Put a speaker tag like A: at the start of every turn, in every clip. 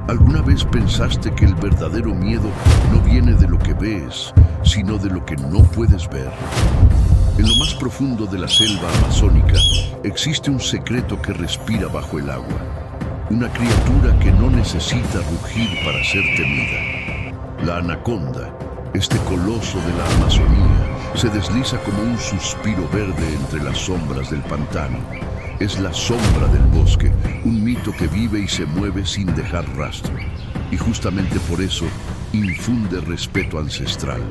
A: ¿Alguna vez pensaste que el verdadero miedo no viene de lo que ves, sino de lo que no puedes ver? En lo más profundo de la selva amazónica existe un secreto que respira bajo el agua. Una criatura que no necesita rugir para ser temida. La anaconda, este coloso de la Amazonía, se desliza como un suspiro verde entre las sombras del pantano. Es la sombra del bosque, un mito que vive y se mueve sin dejar rastro. Y justamente por eso infunde respeto ancestral.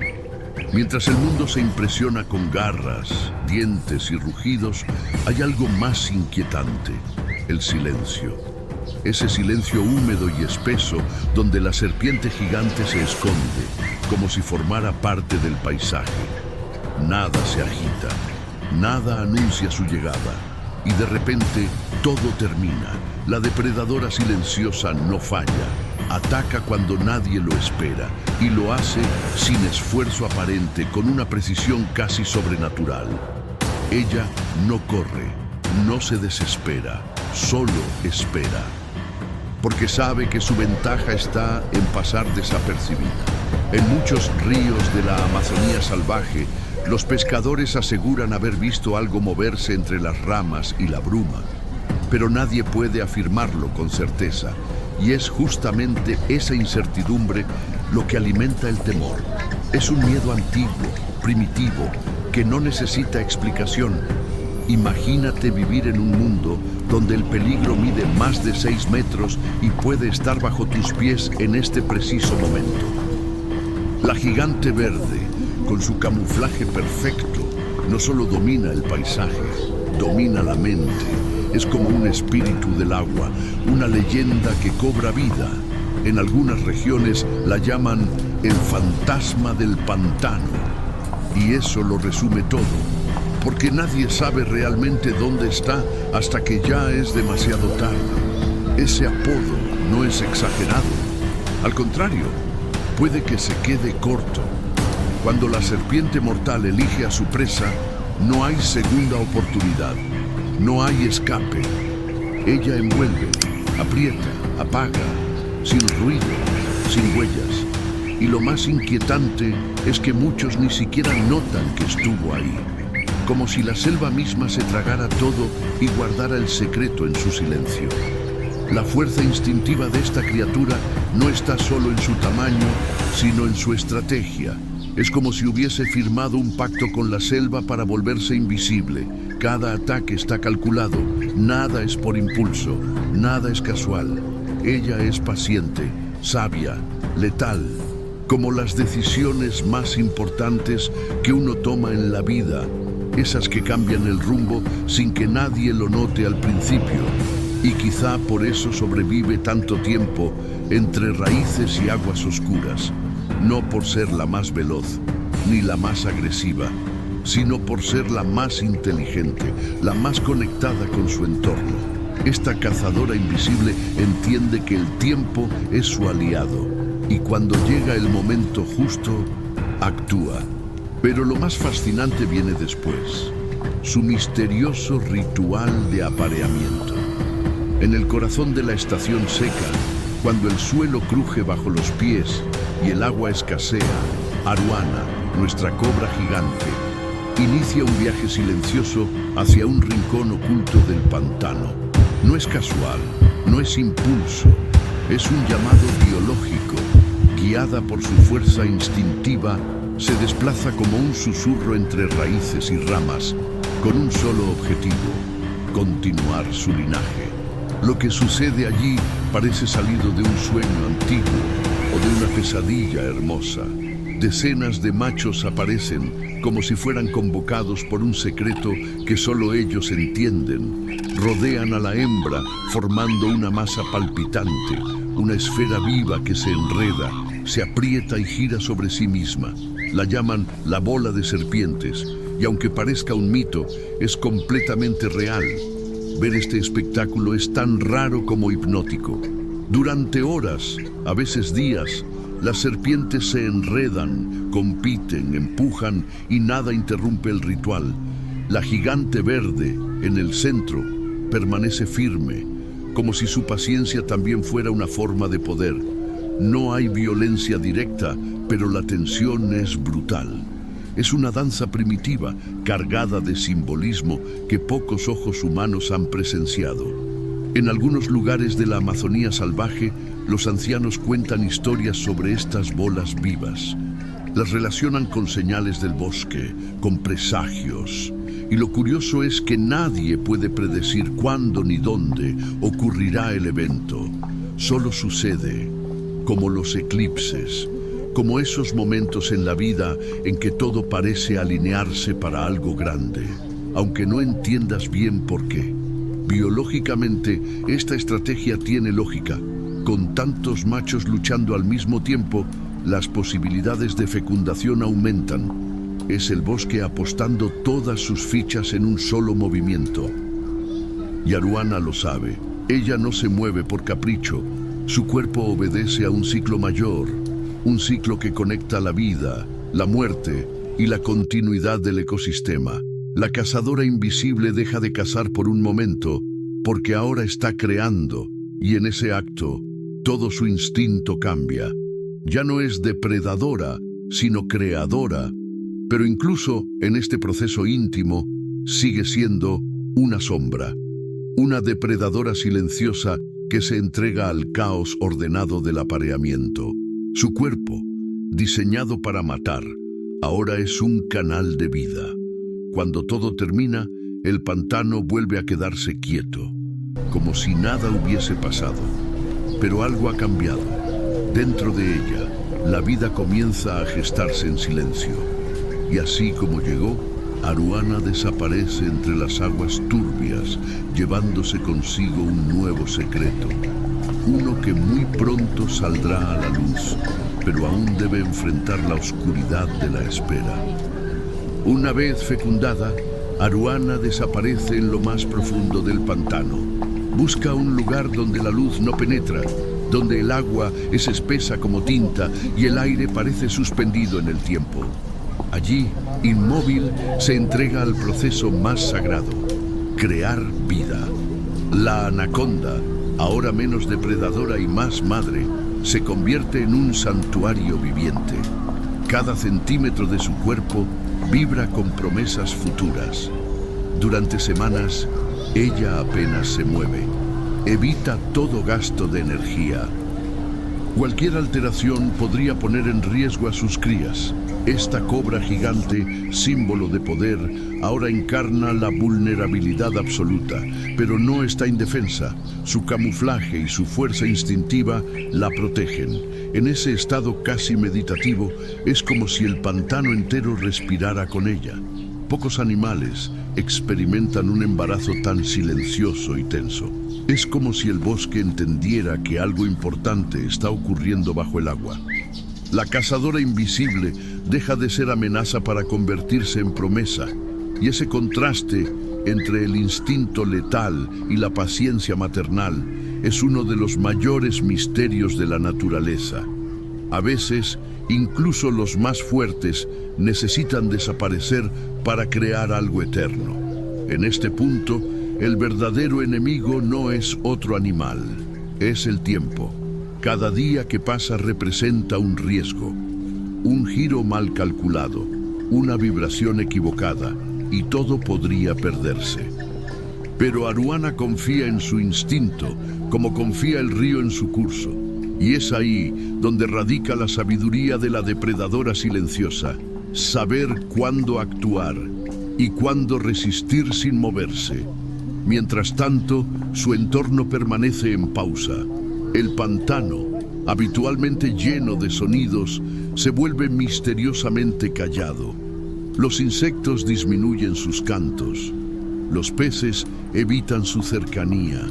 A: Mientras el mundo se impresiona con garras, dientes y rugidos, hay algo más inquietante: el silencio. Ese silencio húmedo y espeso donde la serpiente gigante se esconde, como si formara parte del paisaje. Nada se agita, nada anuncia su llegada. Y de repente, todo termina. La depredadora silenciosa no falla. Ataca cuando nadie lo espera y lo hace sin esfuerzo aparente, con una precisión casi sobrenatural. Ella no corre, no se desespera, solo espera. Porque sabe que su ventaja está en pasar desapercibida. En muchos ríos de la Amazonía salvaje, los pescadores aseguran haber visto algo moverse entre las ramas y la bruma, pero nadie puede afirmarlo con certeza, y es justamente esa incertidumbre lo que alimenta el temor. Es un miedo antiguo, primitivo, que no necesita explicación. Imagínate vivir en un mundo donde el peligro mide más de 6 metros y puede estar bajo tus pies en este preciso momento. La gigante verde, con su camuflaje perfecto, no solo domina el paisaje, domina la mente. Es como un espíritu del agua, una leyenda que cobra vida. En algunas regiones la llaman el fantasma del pantano. Y eso lo resume todo, porque nadie sabe realmente dónde está hasta que ya es demasiado tarde. Ese apodo no es exagerado. Al contrario, puede que se quede corto. Cuando la serpiente mortal elige a su presa, no hay segunda oportunidad, no hay escape. Ella envuelve, aprieta, apaga, sin ruido, sin huellas. Y lo más inquietante es que muchos ni siquiera notan que estuvo ahí. Como si la selva misma se tragara todo y guardara el secreto en su silencio. La fuerza instintiva de esta criatura no está solo en su tamaño, sino en su estrategia. Es como si hubiese firmado un pacto con la selva para volverse invisible. Cada ataque está calculado, nada es por impulso, nada es casual. Ella es paciente, sabia, letal, como las decisiones más importantes que uno toma en la vida, esas que cambian el rumbo sin que nadie lo note al principio. Y quizá por eso sobrevive tanto tiempo entre raíces y aguas oscuras. No por ser la más veloz, ni la más agresiva, sino por ser la más inteligente, la más conectada con su entorno. Esta cazadora invisible entiende que el tiempo es su aliado, y cuando llega el momento justo, actúa. Pero lo más fascinante viene después, su misterioso ritual de apareamiento. En el corazón de la estación seca, cuando el suelo cruje bajo los pies y el agua escasea, Aruana, nuestra cobra gigante, inicia un viaje silencioso hacia un rincón oculto del pantano. No es casual, no es impulso, es un llamado biológico. Guiada por su fuerza instintiva, se desplaza como un susurro entre raíces y ramas, con un solo objetivo: continuar su linaje. Lo que sucede allí parece salido de un sueño antiguo o de una pesadilla hermosa. Decenas de machos aparecen como si fueran convocados por un secreto que solo ellos entienden. Rodean a la hembra formando una masa palpitante, una esfera viva que se enreda, se aprieta y gira sobre sí misma. La llaman la bola de serpientes, y aunque parezca un mito, es completamente real. Ver este espectáculo es tan raro como hipnótico. Durante horas, a veces días, las serpientes se enredan, compiten, empujan y nada interrumpe el ritual. La gigante verde, en el centro, permanece firme, como si su paciencia también fuera una forma de poder. No hay violencia directa, pero la tensión es brutal. Es una danza primitiva, cargada de simbolismo que pocos ojos humanos han presenciado. En algunos lugares de la Amazonía salvaje, los ancianos cuentan historias sobre estas bolas vivas. Las relacionan con señales del bosque, con presagios. Y lo curioso es que nadie puede predecir cuándo ni dónde ocurrirá el evento. Solo sucede, como los eclipses, como esos momentos en la vida en que todo parece alinearse para algo grande, aunque no entiendas bien por qué. Biológicamente, esta estrategia tiene lógica. Con tantos machos luchando al mismo tiempo, las posibilidades de fecundación aumentan. Es el bosque apostando todas sus fichas en un solo movimiento. Y Aruana lo sabe. Ella no se mueve por capricho. Su cuerpo obedece a un ciclo mayor, un ciclo que conecta la vida, la muerte y la continuidad del ecosistema. La cazadora invisible deja de cazar por un momento, porque ahora está creando, y en ese acto, todo su instinto cambia. Ya no es depredadora, sino creadora, pero incluso en este proceso íntimo, sigue siendo una sombra, una depredadora silenciosa que se entrega al caos ordenado del apareamiento. Su cuerpo, diseñado para matar, ahora es un canal de vida. Cuando todo termina, el pantano vuelve a quedarse quieto, como si nada hubiese pasado. Pero algo ha cambiado. Dentro de ella, la vida comienza a gestarse en silencio. Y así como llegó, Aruana desaparece entre las aguas turbias, llevándose consigo un nuevo secreto. Uno que muy pronto saldrá a la luz, pero aún debe enfrentar la oscuridad de la espera. Una vez fecundada, Aruana desaparece en lo más profundo del pantano. Busca un lugar donde la luz no penetra, donde el agua es espesa como tinta y el aire parece suspendido en el tiempo. Allí, inmóvil, se entrega al proceso más sagrado: crear vida. La anaconda, ahora menos depredadora y más madre, se convierte en un santuario viviente. Cada centímetro de su cuerpo vibra con promesas futuras. Durante semanas, ella apenas se mueve. Evita todo gasto de energía. Cualquier alteración podría poner en riesgo a sus crías. Esta cobra gigante, símbolo de poder, ahora encarna la vulnerabilidad absoluta, pero no está indefensa. Su camuflaje y su fuerza instintiva la protegen. En ese estado casi meditativo, es como si el pantano entero respirara con ella. Pocos animales experimentan un embarazo tan silencioso y tenso. Es como si el bosque entendiera que algo importante está ocurriendo bajo el agua. La cazadora invisible deja de ser amenaza para convertirse en promesa, y ese contraste entre el instinto letal y la paciencia maternal es uno de los mayores misterios de la naturaleza. A veces, incluso los más fuertes necesitan desaparecer para crear algo eterno. En este punto, el verdadero enemigo no es otro animal, es el tiempo. Cada día que pasa representa un riesgo, un giro mal calculado, una vibración equivocada, y todo podría perderse. Pero Aruana confía en su instinto, como confía el río en su curso. Y es ahí donde radica la sabiduría de la depredadora silenciosa: saber cuándo actuar y cuándo resistir sin moverse. Mientras tanto, su entorno permanece en pausa. El pantano, habitualmente lleno de sonidos, se vuelve misteriosamente callado. Los insectos disminuyen sus cantos. Los peces evitan su cercanía.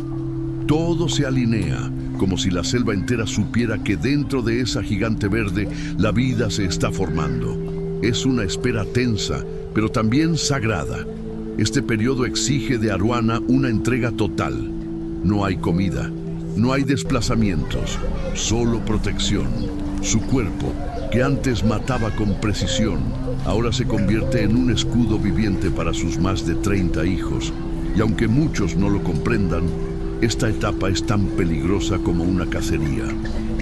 A: Todo se alinea, como si la selva entera supiera que dentro de esa gigante verde la vida se está formando. Es una espera tensa, pero también sagrada. Este periodo exige de Aruana una entrega total. No hay comida, no hay desplazamientos, solo protección. Su cuerpo, que antes mataba con precisión, ahora se convierte en un escudo viviente para sus más de 30 hijos. Y aunque muchos no lo comprendan, Esta etapa es tan peligrosa como una cacería,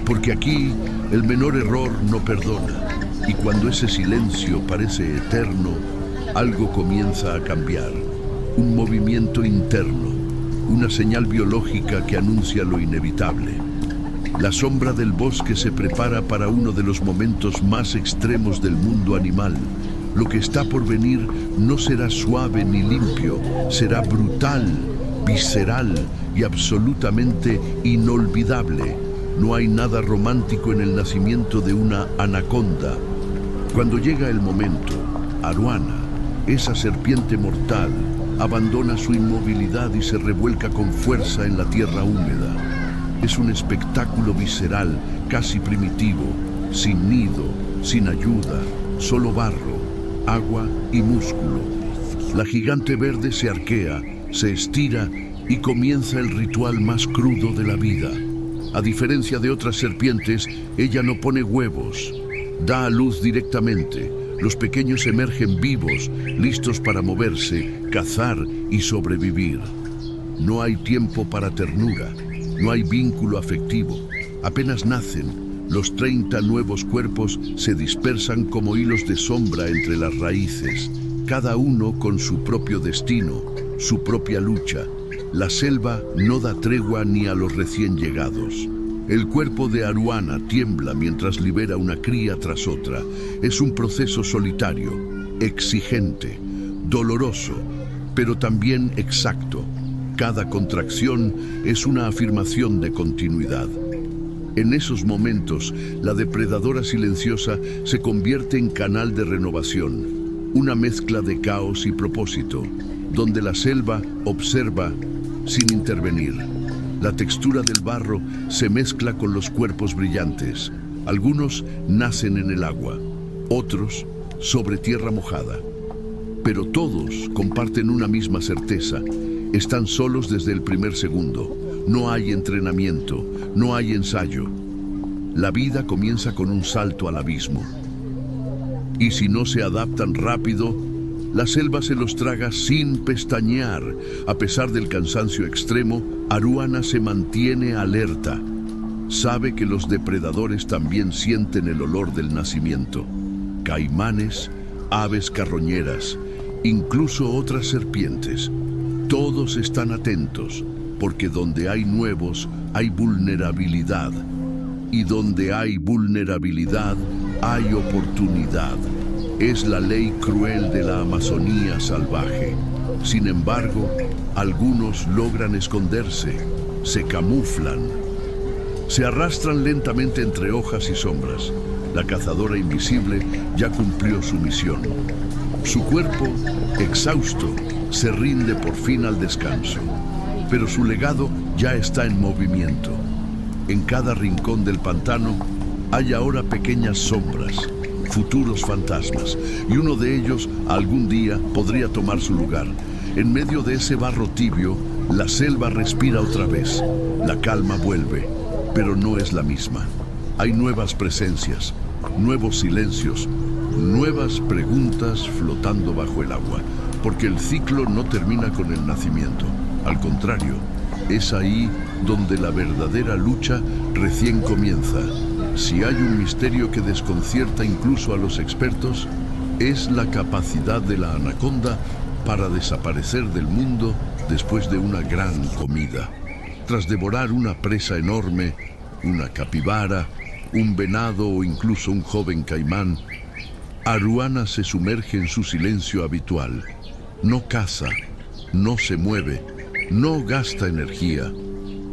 A: porque aquí el menor error no perdona, y cuando ese silencio parece eterno, algo comienza a cambiar, un movimiento interno, una señal biológica que anuncia lo inevitable. La sombra del bosque se prepara para uno de los momentos más extremos del mundo animal. Lo que está por venir no será suave ni limpio, será brutal, visceral y absolutamente inolvidable. No hay nada romántico en el nacimiento de una anaconda. Cuando llega el momento, Aruana, esa serpiente mortal, abandona su inmovilidad y se revuelca con fuerza en la tierra húmeda. Es un espectáculo visceral, casi primitivo, sin nido, sin ayuda, solo barro, agua y músculo. La gigante verde se arquea, se estira y comienza el ritual más crudo de la vida. A diferencia de otras serpientes, ella no pone huevos, da a luz directamente. Los pequeños emergen vivos, listos para moverse, cazar y sobrevivir. No hay tiempo para ternura, no hay vínculo afectivo. Apenas nacen, los 30 nuevos cuerpos se dispersan como hilos de sombra entre las raíces, cada uno con su propio destino, su propia lucha. La selva no da tregua ni a los recién llegados. El cuerpo de Aruana tiembla mientras libera una cría tras otra. Es un proceso solitario, exigente, doloroso, pero también exacto. Cada contracción es una afirmación de continuidad. En esos momentos, la depredadora silenciosa se convierte en canal de renovación, una mezcla de caos y propósito, donde la selva observa sin intervenir. La textura del barro se mezcla con los cuerpos brillantes. Algunos nacen en el agua, otros sobre tierra mojada. Pero todos comparten una misma certeza. Están solos desde el primer segundo. No hay entrenamiento, no hay ensayo. La vida comienza con un salto al abismo. Y si no se adaptan rápido, la selva se los traga sin pestañear. A pesar del cansancio extremo, Aruana se mantiene alerta. Sabe que los depredadores también sienten el olor del nacimiento. Caimanes, aves carroñeras, incluso otras serpientes. Todos están atentos, porque donde hay nuevos hay vulnerabilidad. Y donde hay vulnerabilidad hay oportunidad. Es la ley cruel de la Amazonía salvaje. Sin embargo, algunos logran esconderse, se camuflan, se arrastran lentamente entre hojas y sombras. La cazadora invisible ya cumplió su misión. Su cuerpo, exhausto, se rinde por fin al descanso. Pero su legado ya está en movimiento. En cada rincón del pantano hay ahora pequeñas sombras, futuros fantasmas, y uno de ellos algún día podría tomar su lugar. En medio de ese barro tibio, la selva respira otra vez. La calma vuelve, pero no es la misma. Hay nuevas presencias, nuevos silencios, nuevas preguntas flotando bajo el agua, porque el ciclo no termina con el nacimiento. Al contrario, es ahí donde la verdadera lucha recién comienza. Si hay un misterio que desconcierta incluso a los expertos, es la capacidad de la anaconda para desaparecer del mundo después de una gran comida. Tras devorar una presa enorme, una capibara, un venado o incluso un joven caimán, Aruana se sumerge en su silencio habitual. No caza, no se mueve, no gasta energía.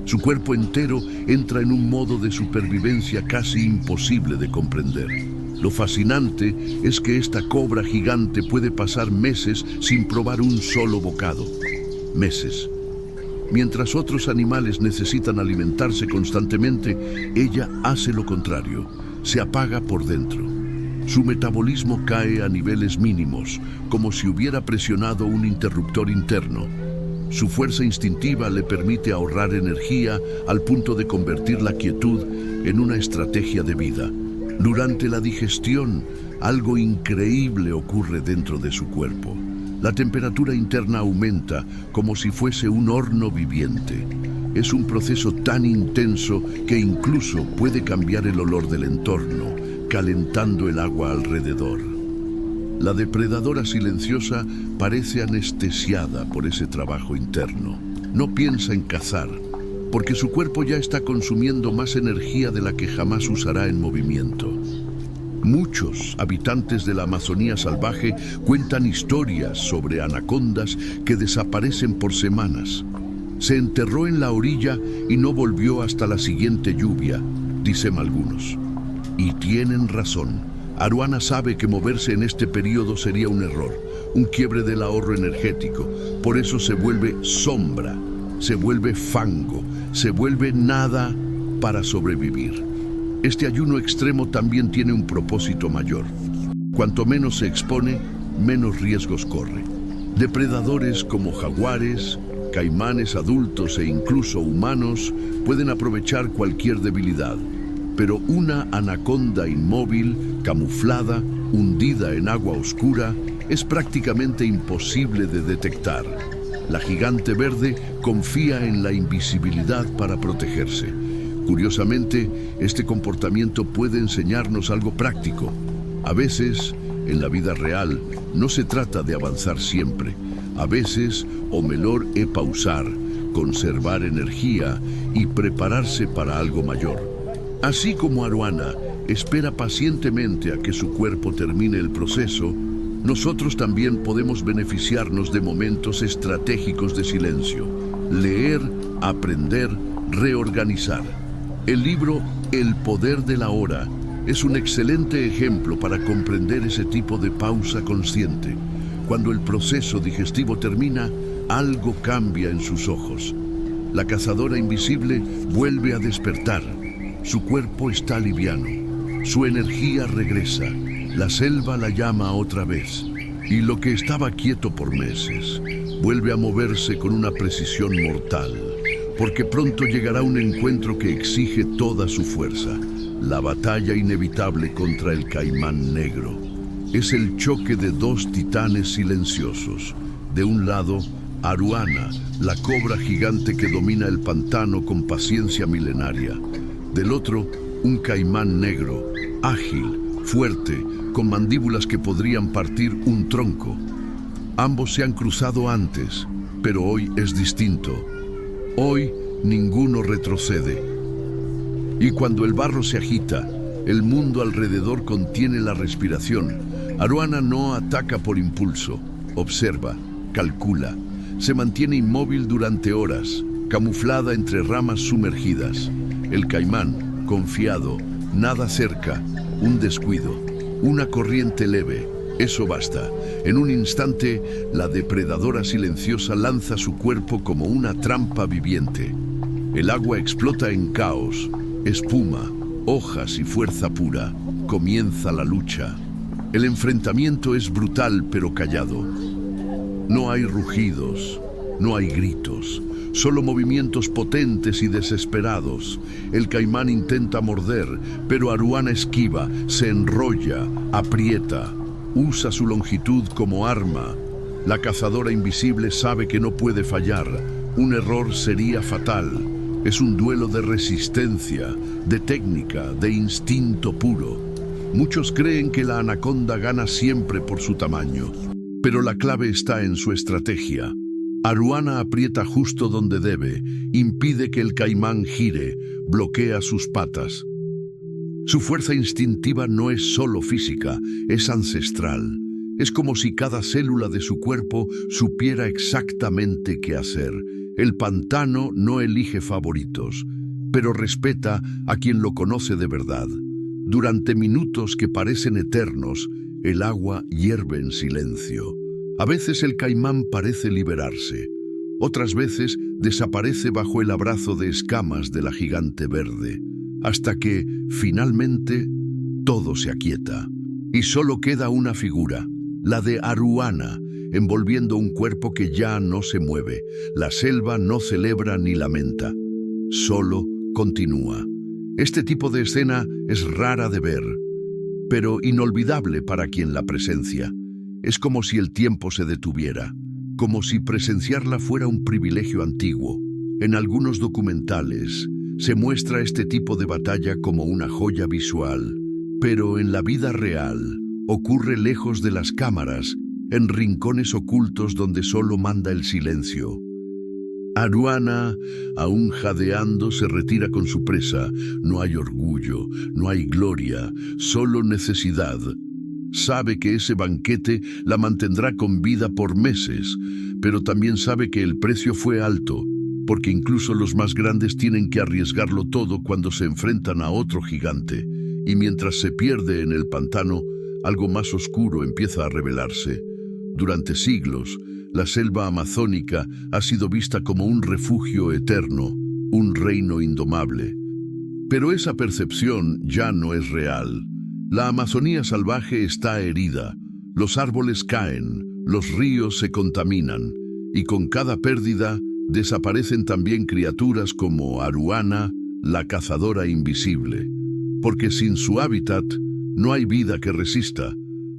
A: Su cuerpo entero entra en un modo de supervivencia casi imposible de comprender. Lo fascinante es que esta cobra gigante puede pasar meses sin probar un solo bocado. Meses. Mientras otros animales necesitan alimentarse constantemente, ella hace lo contrario, se apaga por dentro. Su metabolismo cae a niveles mínimos, como si hubiera presionado un interruptor interno. Su fuerza instintiva le permite ahorrar energía al punto de convertir la quietud en una estrategia de vida. Durante la digestión, algo increíble ocurre dentro de su cuerpo. La temperatura interna aumenta como si fuese un horno viviente. Es un proceso tan intenso que incluso puede cambiar el olor del entorno, calentando el agua alrededor. La depredadora silenciosa parece anestesiada por ese trabajo interno. No piensa en cazar, porque su cuerpo ya está consumiendo más energía de la que jamás usará en movimiento. Muchos habitantes de la Amazonía salvaje cuentan historias sobre anacondas que desaparecen por semanas. Se enterró en la orilla y no volvió hasta la siguiente lluvia, dicen algunos. Y tienen razón. Aruana sabe que moverse en este periodo sería un error, un quiebre del ahorro energético. Por eso se vuelve sombra, se vuelve fango, se vuelve nada para sobrevivir. Este ayuno extremo también tiene un propósito mayor. Cuanto menos se expone, menos riesgos corre. Depredadores como jaguares, caimanes adultos e incluso humanos pueden aprovechar cualquier debilidad. Pero una anaconda inmóvil, camuflada, hundida en agua oscura, es prácticamente imposible de detectar. La gigante verde confía en la invisibilidad para protegerse. Curiosamente, este comportamiento puede enseñarnos algo práctico. A veces, en la vida real, no se trata de avanzar siempre. A veces, o mejor es pausar, conservar energía y prepararse para algo mayor. Así como Aruana espera pacientemente a que su cuerpo termine el proceso, nosotros también podemos beneficiarnos de momentos estratégicos de silencio. Leer, aprender, reorganizar. El libro El poder de la hora es un excelente ejemplo para comprender ese tipo de pausa consciente. Cuando el proceso digestivo termina, algo cambia en sus ojos. La cazadora invisible vuelve a despertar. Su cuerpo está liviano. Su energía regresa. La selva la llama otra vez. Y lo que estaba quieto por meses vuelve a moverse con una precisión mortal. Porque pronto llegará un encuentro que exige toda su fuerza. La batalla inevitable contra el caimán negro. Es el choque de dos titanes silenciosos. De un lado, Aruana, la cobra gigante que domina el pantano con paciencia milenaria. Del otro, un caimán negro, ágil, fuerte, con mandíbulas que podrían partir un tronco. Ambos se han cruzado antes, pero hoy es distinto. Hoy ninguno retrocede. Y cuando el barro se agita, el mundo alrededor contiene la respiración. Aruana no ataca por impulso, observa, calcula. Se mantiene inmóvil durante horas, camuflada entre ramas sumergidas. El caimán, confiado, nada cerca, un descuido, una corriente leve. Eso basta. En un instante, la depredadora silenciosa lanza su cuerpo como una trampa viviente. El agua explota en caos, espuma, hojas y fuerza pura. Comienza la lucha. El enfrentamiento es brutal pero callado. No hay rugidos, no hay gritos, solo movimientos potentes y desesperados. El caimán intenta morder, pero Aruana esquiva, se enrolla, aprieta. Usa su longitud como arma. La cazadora invisible sabe que no puede fallar. Un error sería fatal. Es un duelo de resistencia, de técnica, de instinto puro. Muchos creen que la anaconda gana siempre por su tamaño, pero la clave está en su estrategia. Aruana aprieta justo donde debe, impide que el caimán gire, bloquea sus patas. Su fuerza instintiva no es solo física, es ancestral. Es como si cada célula de su cuerpo supiera exactamente qué hacer. El pantano no elige favoritos, pero respeta a quien lo conoce de verdad. Durante minutos que parecen eternos, el agua hierve en silencio. A veces el caimán parece liberarse. Otras veces desaparece bajo el abrazo de escamas de la gigante verde. Hasta que, finalmente, todo se aquieta. Y solo queda una figura, la de Aruana, envolviendo un cuerpo que ya no se mueve. La selva no celebra ni lamenta. Solo continúa. Este tipo de escena es rara de ver, pero inolvidable para quien la presencia. Es como si el tiempo se detuviera, como si presenciarla fuera un privilegio antiguo. En algunos documentales se muestra este tipo de batalla como una joya visual, pero en la vida real ocurre lejos de las cámaras, en rincones ocultos donde solo manda el silencio. Aruana, aún jadeando, se retira con su presa. No hay orgullo, no hay gloria, solo necesidad. Sabe que ese banquete la mantendrá con vida por meses, pero también sabe que el precio fue alto, porque incluso los más grandes tienen que arriesgarlo todo cuando se enfrentan a otro gigante. Y mientras se pierde en el pantano, algo más oscuro empieza a revelarse. Durante siglos, la selva amazónica ha sido vista como un refugio eterno, un reino indomable. Pero esa percepción ya no es real. La Amazonía salvaje está herida, los árboles caen, los ríos se contaminan, y con cada pérdida desaparecen también criaturas como Aruana, la cazadora invisible. Porque sin su hábitat no hay vida que resista.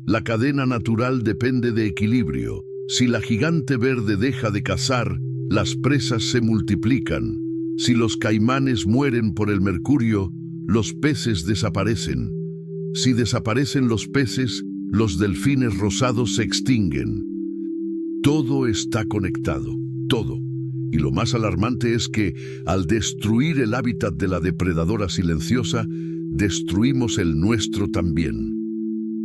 A: La cadena natural depende de equilibrio. Si la gigante verde deja de cazar, las presas se multiplican. Si los caimanes mueren por el mercurio, los peces desaparecen. Si desaparecen los peces, los delfines rosados se extinguen. Todo está conectado, todo. Y lo más alarmante es que, al destruir el hábitat de la depredadora silenciosa, destruimos el nuestro también.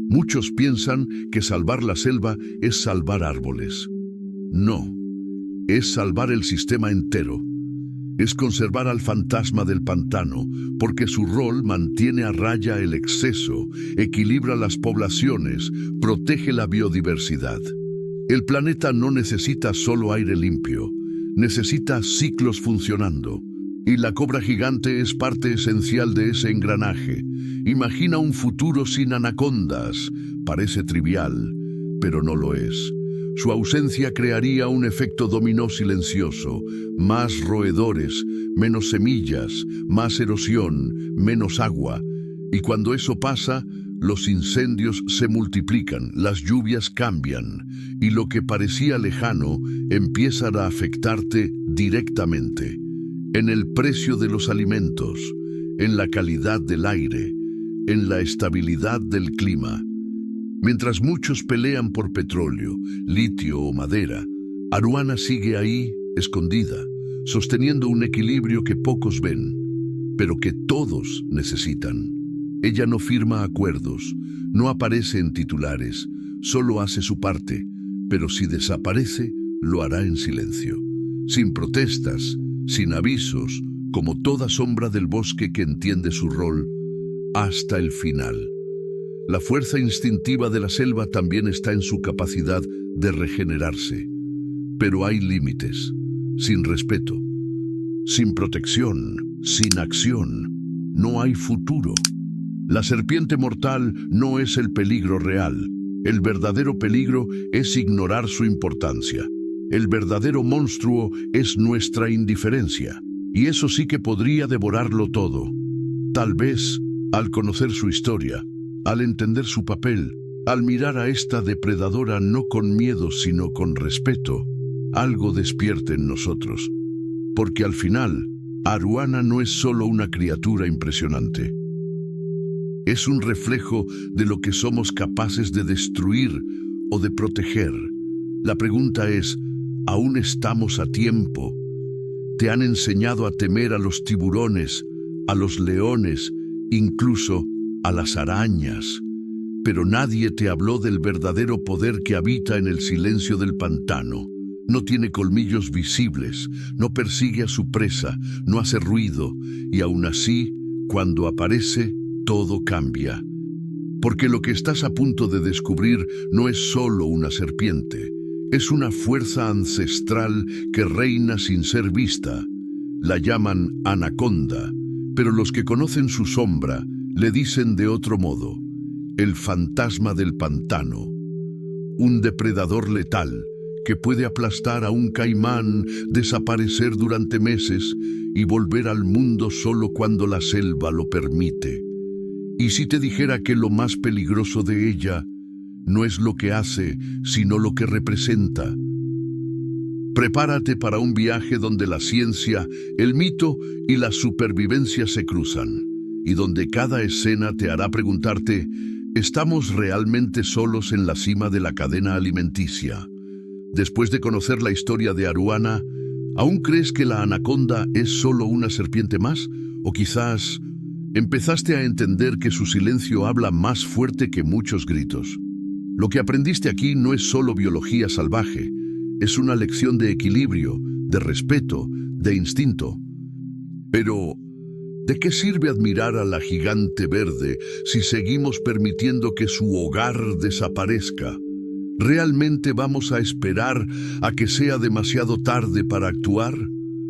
A: Muchos piensan que salvar la selva es salvar árboles. No, es salvar el sistema entero. Es conservar al fantasma del pantano, porque su rol mantiene a raya el exceso, equilibra las poblaciones, protege la biodiversidad. El planeta no necesita solo aire limpio, necesita ciclos funcionando. Y la cobra gigante es parte esencial de ese engranaje. Imagina un futuro sin anacondas. Parece trivial, pero no lo es. Su ausencia crearía un efecto dominó silencioso. Más roedores, menos semillas, más erosión, menos agua. Y cuando eso pasa, los incendios se multiplican, las lluvias cambian, y lo que parecía lejano empieza a afectarte directamente. En el precio de los alimentos, en la calidad del aire, en la estabilidad del clima. Mientras muchos pelean por petróleo, litio o madera, Aruana sigue ahí, escondida, sosteniendo un equilibrio que pocos ven, pero que todos necesitan. Ella no firma acuerdos, no aparece en titulares, solo hace su parte, pero si desaparece, lo hará en silencio, sin protestas, sin avisos, como toda sombra del bosque que entiende su rol, hasta el final. La fuerza instintiva de la selva también está en su capacidad de regenerarse. Pero hay límites, sin respeto, sin protección, sin acción, no hay futuro. La serpiente mortal no es el peligro real. El verdadero peligro es ignorar su importancia. El verdadero monstruo es nuestra indiferencia, y eso sí que podría devorarlo todo. Tal vez, al conocer su historia, al entender su papel, al mirar a esta depredadora no con miedo sino con respeto, algo despierte en nosotros. Porque al final, Aruana no es solo una criatura impresionante. Es un reflejo de lo que somos capaces de destruir o de proteger. La pregunta es, ¿aún estamos a tiempo? Te han enseñado a temer a los tiburones, a los leones, incluso a las arañas. Pero nadie te habló del verdadero poder que habita en el silencio del pantano. No tiene colmillos visibles, no persigue a su presa, no hace ruido, y aún así, cuando aparece, todo cambia. Porque lo que estás a punto de descubrir no es solo una serpiente, es una fuerza ancestral que reina sin ser vista. La llaman anaconda, pero los que conocen su sombra le dicen de otro modo, el fantasma del pantano, un depredador letal que puede aplastar a un caimán, desaparecer durante meses y volver al mundo solo cuando la selva lo permite. ¿Y si te dijera que lo más peligroso de ella no es lo que hace, sino lo que representa? Prepárate para un viaje donde la ciencia, el mito y la supervivencia se cruzan, y donde cada escena te hará preguntarte, ¿estamos realmente solos en la cima de la cadena alimenticia? Después de conocer la historia de Aruana, ¿aún crees que la anaconda es solo una serpiente más? ¿O quizás empezaste a entender que su silencio habla más fuerte que muchos gritos? Lo que aprendiste aquí no es solo biología salvaje, es una lección de equilibrio, de respeto, de instinto. Pero, ¿de qué sirve admirar a la gigante verde si seguimos permitiendo que su hogar desaparezca? ¿Realmente vamos a esperar a que sea demasiado tarde para actuar?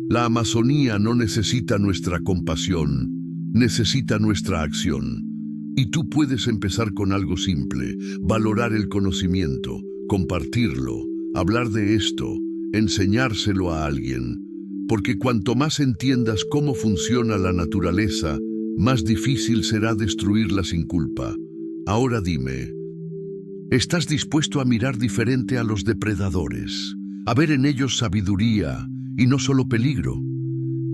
A: La Amazonía no necesita nuestra compasión, necesita nuestra acción. Y tú puedes empezar con algo simple, valorar el conocimiento, compartirlo, hablar de esto, enseñárselo a alguien. Porque cuanto más entiendas cómo funciona la naturaleza, más difícil será destruirla sin culpa. Ahora dime, ¿estás dispuesto a mirar diferente a los depredadores? A ver en ellos sabiduría y no solo peligro.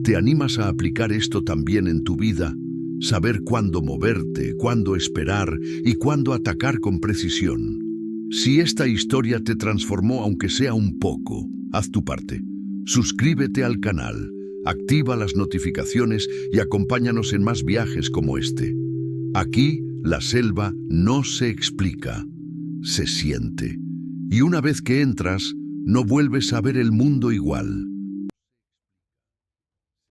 A: ¿Te animas a aplicar esto también en tu vida? Saber cuándo moverte, cuándo esperar y cuándo atacar con precisión. Si esta historia te transformó aunque sea un poco, haz tu parte. Suscríbete al canal, activa las notificaciones y acompáñanos en más viajes como este. Aquí, la selva no se explica, se siente. Y una vez que entras, no vuelves a ver el mundo igual.